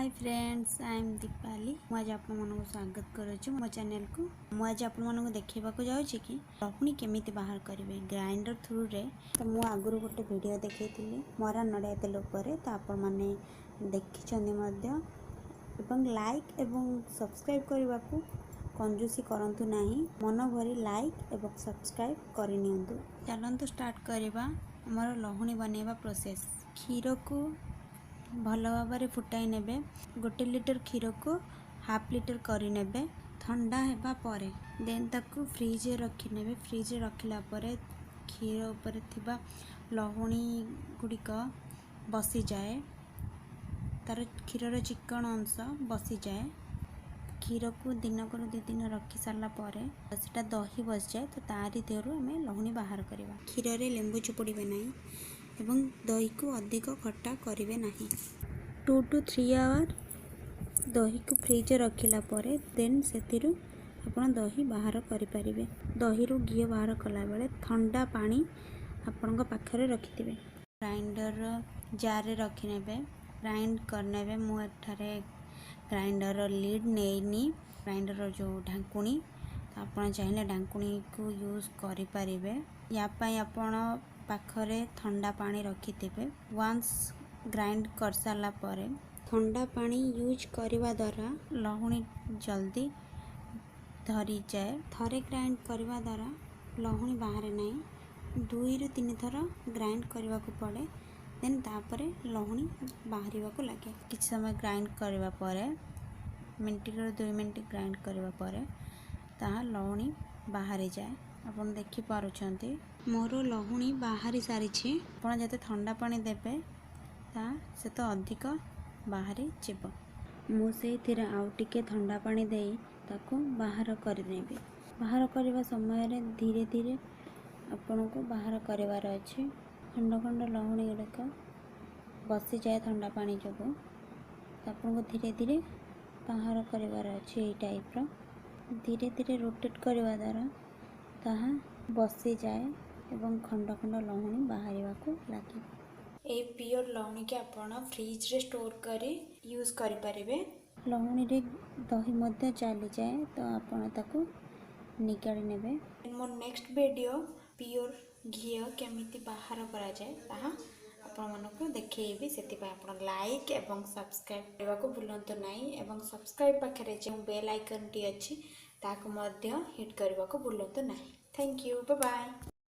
Hi friends, I am Deepali. मुझे आप स्वागत करुच्ची मो चैनल को। मुझे आप देखा जाऊँ कि लहुणी केमी बाहर करेंगे ग्राइंडर थ्रू रे। तो मुझे आगुरी गोटे वीडियो देखी मरा नड़िया तेल उपर, तो आपण मैंने देखी लाइक एवं सब्सक्राइब करने को कंजूसी करंतु नहीं। मन भरी लाइक एवं सब्सक्राइब करनी। चलतु स्टार्ट करवा आमर लहुणी बनवा प्रोसेस। क्षीर को भल भाव फुटाई नेबे। 1 लिटर क्षीर को हाफ लिटर करने ठंडा हेबा परे देन ताकू फ्रिज रखी नेबे। फ्रिज रखिला परे क्षीर उपर थिबा लहुणी गुड़िक बसी जाए, तार क्षीर चिकन अंश बसी जाए। क्षीर को दिनक 2 दिन रखी सारा परे सेटा दही बस जाए, तो तारी देहरु आम लहुणी बाहर करवा। क्षीर रे लेंबू चुपुड़े नहीं एवं दही को अधिक खट्टा करेंगे नहीं। 2 to 3 आवर दही को फ्रिज रखिला परे देन से आपण दही बाहर करें। दही रु घी बाहर कला बेले ठंडा पानी आपण पाखरे रखिथे। ग्राइंडर जार रे रखी नेबे, ग्राइंड करने। मुझे ग्राइंडर लीड नहीं, ग्राइंडर जो ढांकुणी, तो आप चाहिए ढांकुणी को यूज करें। या आपण पाखरे ठंडा पानी रखिथे। वंस ग्राइंड कर सारा परे ठंडा पानी यूज करने द्वारा लहुणी जल्दी धरी जाए। थरे ग्राइंड करने द्वारा लहुणी बाहर नहीं। 2 ରୁ 3 थर ग्राइंड करने को पड़े, देन तापर लहुणी बाहर को लगे। किछ समय ग्राइंड करने पर मिनट 2 मिनट ग्राइंड करने पर ताहा लहुणी बाहरी जाए। आप देखिपुं मोर लहुणी बाहरी सारी। आप जिते ठंडा पानी देवे से तो अधिक बाहरी जीव। मुझे आउ टिके ठंडा पानी दे ताको बाहर करने। बाहर करने समय रे धीरे धीरे आपण को बाहर करार अच्छे। खंड खंड लहुणी गुड़िक बसी जाए ठंडा पानी जो, आपन को धीरे धीरे बाहर करार अच्छे। यही टाइप धीरे धीरे रोटेट करने द्वारा ताहा बसी जाए एवं खंड खंड लहुणी बाहर को लगे। ए प्योर लहुणी के आपण फ्रिज रे स्टोर करी यूज करि परिबे। लहुणी रे दही मध्य चली जाए, तो आपण ताको निकाली नेबे। मोर नेक्स्ट वीडियो प्योर घी केमिति बाहर करा जाए ताहा आपण मानको देखैबी। सेति पय आपण लाइक एवं सब्सक्राइब करबा को भूलंतु नाही एवं सब्सक्राइब पाखरे जे बेल आइकन टी अछि ताको मध्य हिट करबा को भूलंतु नाही। Thank you, bye bye.